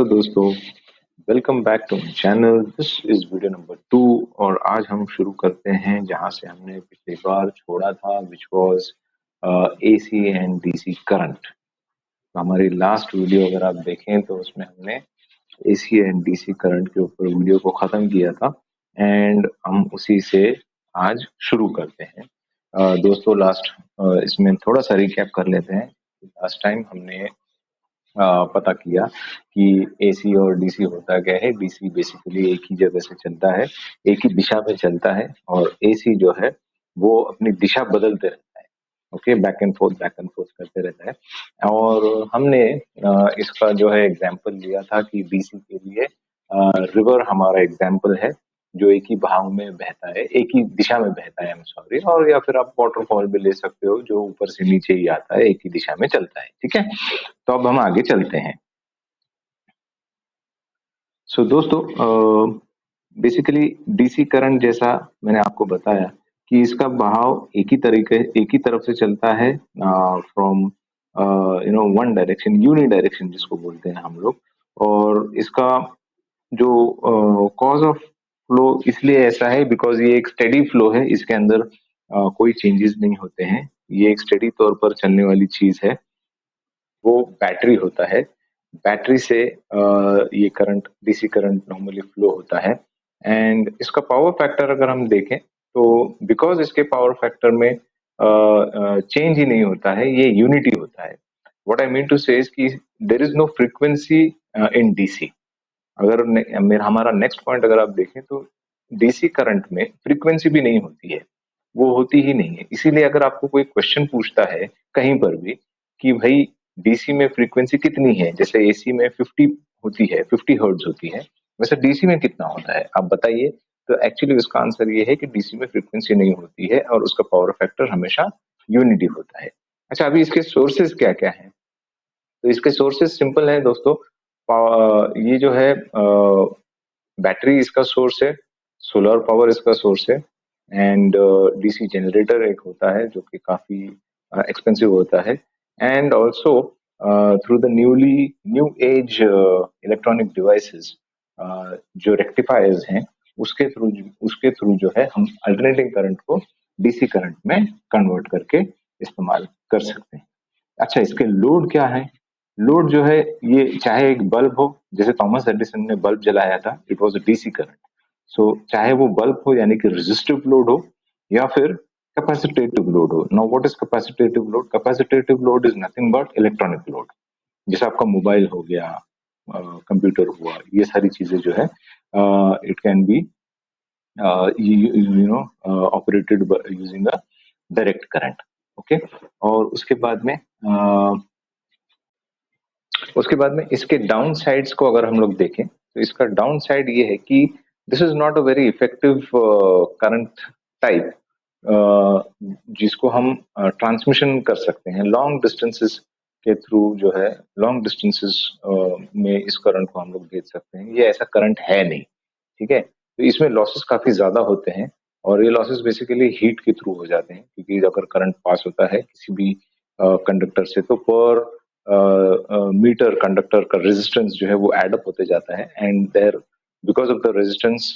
Hello दोस्तों, welcome back to my channel. This is video number 2 और आज हम शुरू करते हैं जहां से हमने पिछली बार छोड़ा था, which was AC and DC current. हमारी लास्ट वीडियो अगर आप देखें तो उसमें हमने एसी एंड डीसी करंट के ऊपर वीडियो को खत्म किया था एंड हम उसी से आज शुरू करते हैं। दोस्तों लास्ट इसमें थोड़ा सा रिकैप कर लेते हैं। लास्ट टाइम हमने पता किया कि एसी और डीसी होता क्या है। डीसी बेसिकली एक ही जगह से चलता है, एक ही दिशा में चलता है, और एसी जो है वो अपनी दिशा बदलते रहता है। ओके, बैक एंड फोर्थ करते रहता है। और हमने इसका जो है एग्जाम्पल लिया था कि डीसी के लिए रिवर हमारा एग्जाम्पल है, जो एक ही बहाव में बहता है, एक ही दिशा में बहता है, आई एम सॉरी। और या फिर आप वाटरफॉल भी ले सकते हो, जो ऊपर से नीचे ही आता है, एक ही दिशा में चलता है। ठीक है, तो अब हम आगे चलते हैं। सो दोस्तों, बेसिकली डीसी करंट जैसा मैंने आपको बताया कि इसका बहाव एक ही तरफ से चलता है, from one direction, uni direction जिसको बोलते हैं हम लोग। और इसका जो कॉज ऑफ फ्लो इसलिए ऐसा है बिकॉज ये एक स्टेडी फ्लो है, इसके अंदर कोई चेंजेस नहीं होते हैं। ये एक स्टेडी तौर पर चलने वाली चीज है, वो बैटरी होता है। बैटरी से ये current, DC current normally flow होता है। एंड इसका पावर फैक्टर अगर हम देखें तो बिकॉज इसके पावर फैक्टर में चेंज ही नहीं होता है, ये यूनिटी होता है। What I mean to say is कि there is no frequency in DC. अगर मेरा हमारा नेक्स्ट पॉइंट अगर आप देखें तो डीसी करंट में फ्रीक्वेंसी भी नहीं होती है, वो होती ही नहीं है। इसीलिए अगर आपको कोई क्वेश्चन पूछता है कहीं पर भी कि भाई डीसी में फ्रीक्वेंसी कितनी है, जैसे एसी में 50 होती है, 50 हर्ट्ज होती है, वैसे डीसी में कितना होता है आप बताइए। तो एक्चुअली उसका आंसर ये है कि डीसी में फ्रीक्वेंसी नहीं होती है और उसका पावर फैक्टर हमेशा यूनिटी होता है। अच्छा, अभी इसके सोर्सेज क्या क्या है? तो इसके सोर्सेज सिंपल है दोस्तों। ये जो है बैटरी इसका सोर्स है, सोलर पावर इसका सोर्स है, एंड डीसी जनरेटर एक होता है जो कि काफी एक्सपेंसिव होता है। And also through the new age electronic devices, जो रेक्टिफायर्स हैं, उसके थ्रू जो है हम अल्टरनेटिंग करंट को डीसी करंट में कन्वर्ट करके इस्तेमाल कर सकते हैं। अच्छा, इसके लोड क्या है? लोड जो है, ये चाहे एक बल्ब हो, जैसे थॉमस एडिसन ने बल्ब जलाया था, it was a DC current. So चाहे वो बल्ब हो यानी कि रेजिस्टिव लोड हो, या फिर कैपेसिटेटिव लोड हो। Now what is capacitive load? Capacitive load is nothing but electronic load. जैसे आपका मोबाइल हो गया, कंप्यूटर हुआ, ये सारी चीजें जो है it can be operated using a direct current. Okay, और उसके बाद में इसके डाउन साइड्स को अगर हम लोग देखें तो इसका डाउन साइड ये है कि this is not a very effective current type, जिसको हम ट्रांसमिशन कर सकते हैं लॉन्ग डिस्टेंसेस के थ्रू। जो है लॉन्ग डिस्टेंसेस में इस करंट को हम लोग भेज सकते हैं, ये ऐसा करंट है नहीं। ठीक है, तो इसमें लॉसेस काफी ज्यादा होते हैं, और ये लॉसेस बेसिकली हीट के थ्रू हो जाते हैं, क्योंकि अगर करंट पास होता है किसी भी कंडक्टर से तो पर मीटर कंडक्टर का रेजिस्टेंस जो है वो एड अप होते जाता है, and there because of the resistance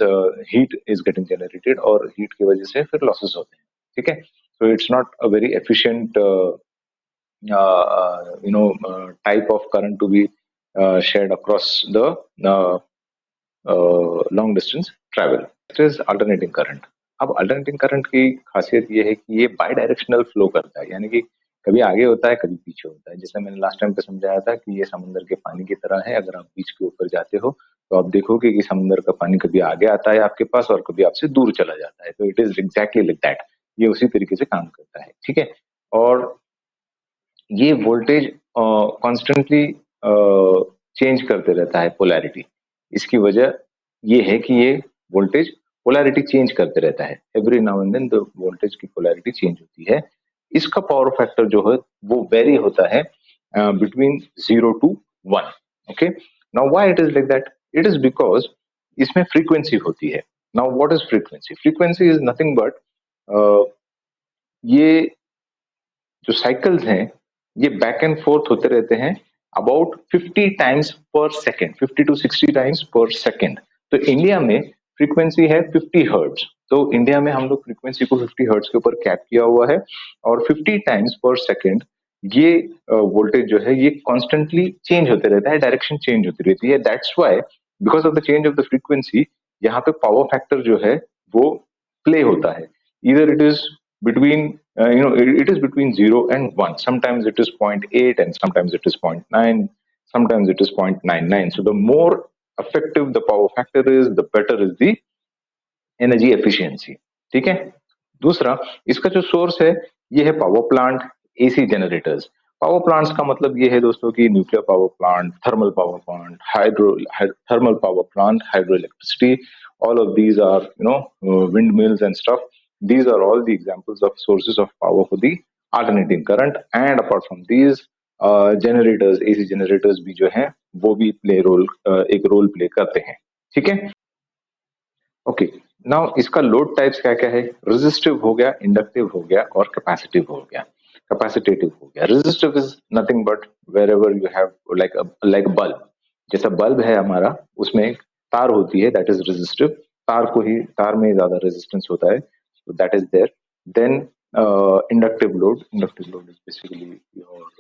heat is getting generated, और हीट की वजह से फिर लॉसेस होते हैं। ठीक है, so it's not a very efficient type of current to be shared across the long distance travel. Next is alternating current. अब अल्टरनेटिंग करंट की खासियत ये है कि ये बाई डायरेक्शनल फ्लो करता है, यानी कि कभी आगे होता है कभी पीछे होता है। जैसा मैंने लास्ट टाइम पे समझाया था कि ये समुद्र के पानी की तरह है। अगर आप बीच के ऊपर जाते हो तो आप देखोगे कि समुद्र का पानी कभी आगे आता है आपके पास और कभी आपसे दूर चला जाता है। तो it is exactly like that, ये उसी तरीके से काम करता है। ठीक है, और ये वोल्टेज कॉन्स्टेंटली चेंज करते रहता है पोलैरिटी। इसकी वजह ये है कि ये वोल्टेज पोलैरिटी चेंज करते रहता है, every now and then the voltage की पोलैरिटी चेंज होती है। इसका पावर फैक्टर जो है वो वेरी होता है between 0 to 1। Okay, now why it is like that? It is because इसमें फ्रीक्वेंसी होती है। Now what is frequency? Frequency is nothing but ये जो साइकिल्स हैं ये बैक एंड फोर्थ होते रहते हैं अबाउट 50 टाइम्स पर सेकेंड, 50 to 60 टाइम्स पर सेकेंड। तो इंडिया में फ्रीक्वेंसी है 50 हर्ट्ज। तो इंडिया में हम लोग फ्रीक्वेंसी को 50 हर्ट्ज के ऊपर कैप किया हुआ है और 50 टाइम्स पर सेकेंड ये वोल्टेज जो है ये कॉन्स्टेंटली चेंज होते रहता है, डायरेक्शन चेंज होती रहती है। That's why because of the change of the frequency यहाँ पे पावर फैक्टर जो है वो प्ले होता है। इधर it is between it is between 0 and 1. Sometimes it is 0.8 and sometimes it is 0.9, sometimes it is 0.99. So the more effective the power factor is, the better is the energy efficiency. ठीक है। दूसरा इसका जो source है ये है power plant, AC generators. Power plants का मतलब ये है दोस्तों कि nuclear power plant, thermal power plant, thermal power plant, hydro electricity, all of these are windmills and stuff. These are all the examples of sources of power for the alternating current. And apart from these generators, AC generators भी जो हैं वो भी एक role play करते हैं। ठीक है। ओके। नाउ इसका लोड टाइप्स क्या क्या है? रेजिस्टिव हो गया, इंडक्टिव हो गया और कैपेसिटिव हो गया, कैपेसिटेटिव हो गया। Resistive is nothing but wherever you have like bulb, जैसा बल्ब है हमारा उसमें एक तार होती है, दैट इज रेजिस्टिव। तार में ज्यादा रेजिस्टेंस होता है, that is there. Then inductive load is basically your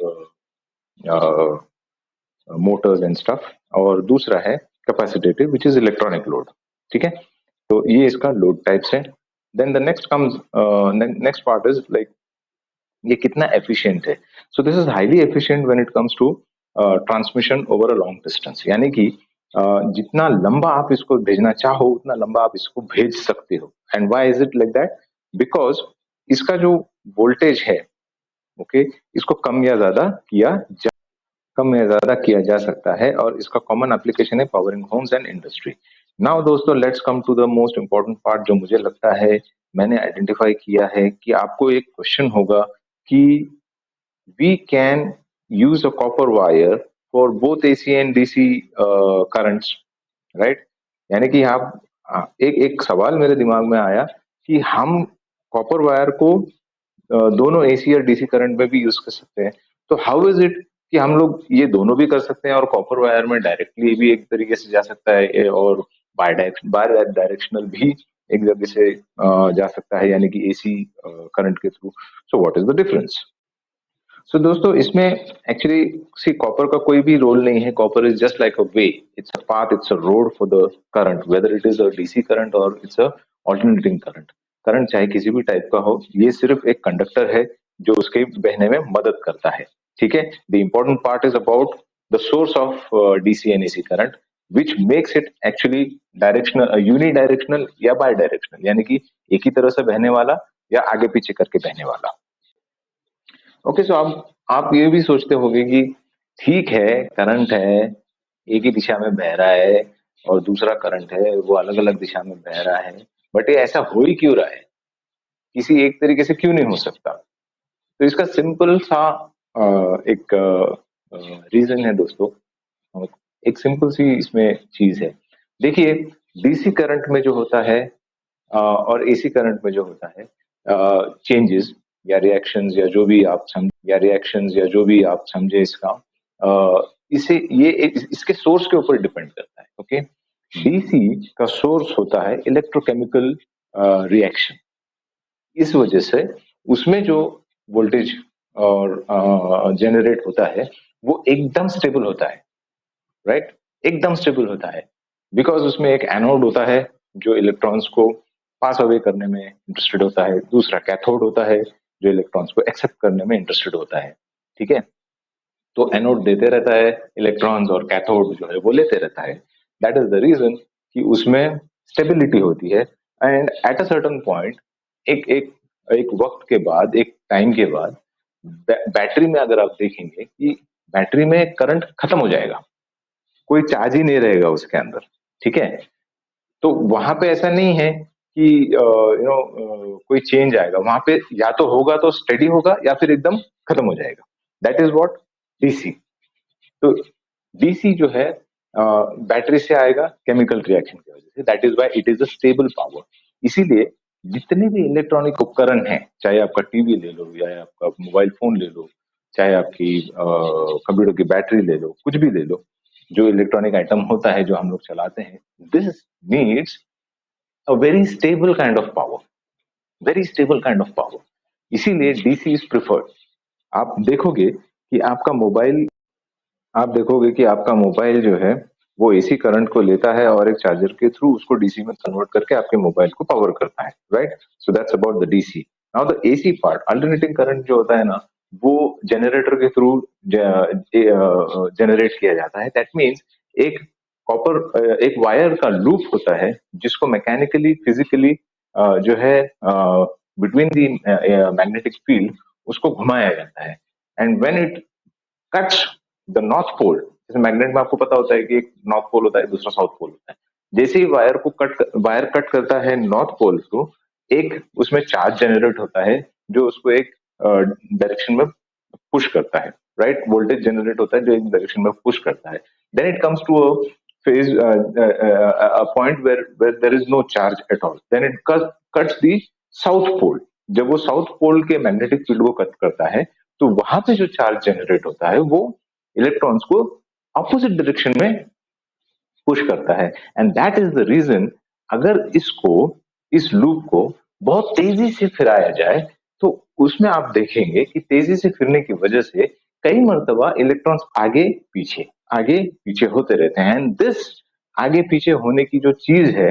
motors and stuff. और दूसरा है capacitive which is electronic load. ठीक है। तो ये इसका लोड टाइप्स है। Then the next part is like ये कितना एफिशिएंट है। So this is highly efficient when it comes to transmission over a long distance, यानी कि जितना लंबा आप इसको भेजना चाहो उतना लंबा आप इसको भेज सकते हो। And why is it like that? Because इसका जो वोल्टेज है, ओके, इसको कम या ज्यादा किया जा सकता है और इसका कॉमन एप्लीकेशन है powering homes and industry. Now दोस्तों let's come to the most important part जो मुझे लगता है मैंने आइडेंटिफाई किया है कि आपको एक क्वेश्चन होगा कि we can use a copper wire for both AC and DC currents, right? यानी कि आप एक एक सवाल मेरे दिमाग में आया कि हम कॉपर वायर को दोनों एसी और डीसी करंट में भी यूज कर सकते हैं। तो हाउ इज इट कि हम लोग ये दोनों भी कर सकते हैं और कॉपर वायर में डायरेक्टली भी एक तरीके से जा सकता है और बाय डायरेक्शनल भी एक जगह से जा सकता है, यानी कि एसी करंट के through. So what is the difference? So दोस्तों इसमें एक्चुअली सी कॉपर का कोई भी रोल नहीं है। Copper is just like a way, it's a path, it's a road for the current, whether it is a DC current और it's a alternating current. Current चाहे किसी भी टाइप का हो, ये सिर्फ एक कंडक्टर है जो उसके बहने में मदद करता है। ठीक है। The important part is about the source of DC and AC current which makes it actually directional, unidirectional या बाय डायरेक्शनल, यानी कि एक ही तरह से बहने वाला या आगे पीछे करके बहने वाला। ओके। सो आप ये भी सोचते होंगे कि ठीक है, करंट है, एक ही दिशा में बह रहा है और दूसरा करंट है वो अलग अलग दिशा में बह रहा है, बट ये ऐसा हो ही क्यों रहा है, किसी एक तरीके से क्यों नहीं हो सकता? तो इसका सिंपल सा एक रीजन है दोस्तों। एक सिंपल सी इसमें चीज है। देखिए, डीसी करंट में जो होता है और एसी करंट में जो होता है चेंजेस या रिएक्शंस या जो भी आप समझे इसका, इसे इसके सोर्स के ऊपर डिपेंड करता है। ओके। डीसी का सोर्स होता है इलेक्ट्रोकेमिकल रिएक्शन। इस वजह से उसमें जो वोल्टेज और जनरेट होता है वो एकदम स्टेबल होता है, राइट? एकदम स्टेबल होता है बिकॉज उसमें एक एनोड होता है जो इलेक्ट्रॉन्स को पास अवे करने में इंटरेस्टेड होता है, दूसरा कैथोड होता है जो इलेक्ट्रॉन्स को एक्सेप्ट करने में इंटरेस्टेड होता है। ठीक है। तो एनोड देते रहता है इलेक्ट्रॉन्स और कैथोड जो है वो लेते रहता है। दैट इज द रीजन कि उसमें स्टेबिलिटी होती है। And at a certain point, एक एक एक वक्त के बाद, एक टाइम के बाद बैटरी में अगर आप देखेंगे कि बैटरी में करंट खत्म हो जाएगा, कोई चार्ज ही नहीं रहेगा उसके अंदर। ठीक है। तो वहां पे ऐसा नहीं है कि कोई चेंज आएगा, वहां पे या तो होगा तो स्टेडी होगा या फिर एकदम खत्म हो जाएगा। That is what DC. तो डीसी जो है बैटरी से आएगा केमिकल रिएक्शन की वजह से, that is why it is a stable power. इसीलिए जितने भी इलेक्ट्रॉनिक उपकरण हैं, चाहे आपका टीवी ले लो या आपका मोबाइल फोन ले लो, चाहे आपकी कंप्यूटर की बैटरी ले लो, कुछ भी ले लो, जो इलेक्ट्रॉनिक आइटम होता है जो हम लोग चलाते हैं, this needs a very stable kind of power, very stable kind of power. इसीलिए डीसी इज प्रिफर्ड। आप देखोगे कि आपका मोबाइल आप देखोगे कि आपका मोबाइल जो है वो एसी करंट को लेता है और एक चार्जर के थ्रू उसको डीसी में कन्वर्ट करके आपके मोबाइल को पावर करता है, right? So that's about the DC. Now the AC part, alternating current जो होता है ना, वो जनरेटर के थ्रू जनरेट किया जाता है। दैट मीन्स एक एक वायर का लूप होता है जिसको मैकेनिकली फिजिकली जो है बिटवीन द मैग्नेटिक फील्ड उसको घुमाया जाता है। And when it cuts the north pole, जैसे मैग्नेट में आपको पता होता है कि एक नॉर्थ पोल होता है, दूसरा साउथ पोल होता है। जैसे ही वायर कट करता है नॉर्थ पोल को, एक उसमें चार्ज जनरेट होता है जो उसको एक डायरेक्शन में पुश करता है, राइट? वोल्टेज जनरेट होता है जो एक डायरेक्शन में पुश करता है। Then it comes to a phase a point where there is no charge at all, then it cuts the south pole। जब वो साउथ पोल के मैग्नेटिक फील्ड को कट करता है तो वहां पे जो चार्ज जनरेट होता है वो इलेक्ट्रॉन्स को अपोजिट डायरेक्शन में पुश करता है। And that is the reason, अगर इस लूप को बहुत तेजी से फिराया जाए तो उसमें आप देखेंगे कि तेजी से फिरने की वजह से कई मर्तबा इलेक्ट्रॉन्स आगे पीछे होते रहते हैं। एंड दिस आगे पीछे होने की जो चीज है,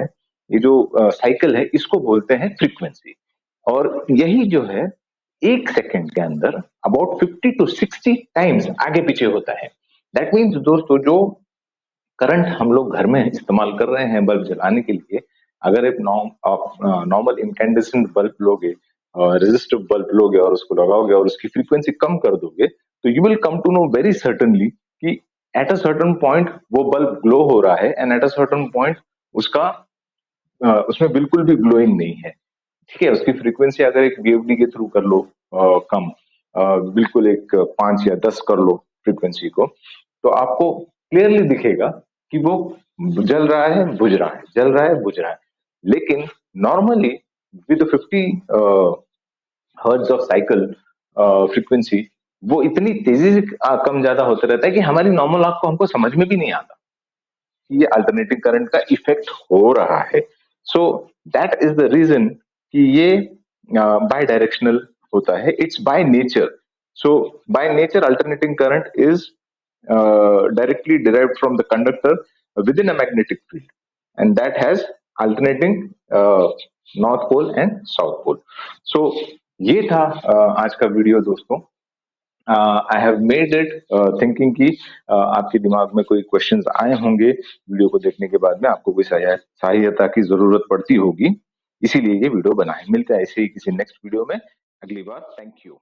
ये जो साइकिल है, इसको बोलते हैं फ्रीक्वेंसी। और यही जो है 1 सेकंड के अंदर अबाउट 50 to 60 टाइम्स आगे पीछे होता है। दैट मीन्स दोस्तों, जो करंट हम लोग घर में इस्तेमाल कर रहे हैं बल्ब जलाने के लिए, अगर एक नॉर्मल इनकैंडेसेंट बल्ब लोगे, रेजिस्टिव बल्ब लोगे और उसको लगाओगे और उसकी फ्रीक्वेंसी कम कर दोगे, तो you will come to know very certainly कि एट अ सर्टन पॉइंट वो बल्ब ग्लो हो रहा है and at a certain point उसका उसमें बिल्कुल भी ग्लोइंग नहीं है। ठीक है, उसकी फ्रीक्वेंसी अगर एक वीएफडी के थ्रू कर लो कम, बिल्कुल एक 5 या 10 कर लो फ्रीक्वेंसी को, तो आपको क्लियरली दिखेगा कि वो जल रहा है, बुझ रहा है, जल रहा है, बुझ रहा है। लेकिन normally with 50 hertz of cycle frequency, वो इतनी तेजी से कम ज्यादा होता रहता है कि हमारी नॉर्मल आंख को हमको समझ में भी नहीं आता कि ये अल्टरनेटिंग करंट का इफेक्ट हो रहा है। So that is the reason कि ये बाय डायरेक्शनल होता है, it's by nature. So by nature alternating current is directly derived from the conductor within a magnetic field, and that has alternating north pole and south pole। so ये था आज का video दोस्तों। I have made it thinking कि आपके दिमाग में कोई क्वेश्चंस आए होंगे वीडियो को देखने के बाद में, आपको कोई सहायता की जरूरत पड़ती होगी, इसीलिए ये वीडियो बना है। मिलता है ऐसे ही किसी नेक्स्ट वीडियो में अगली बार। Thank you.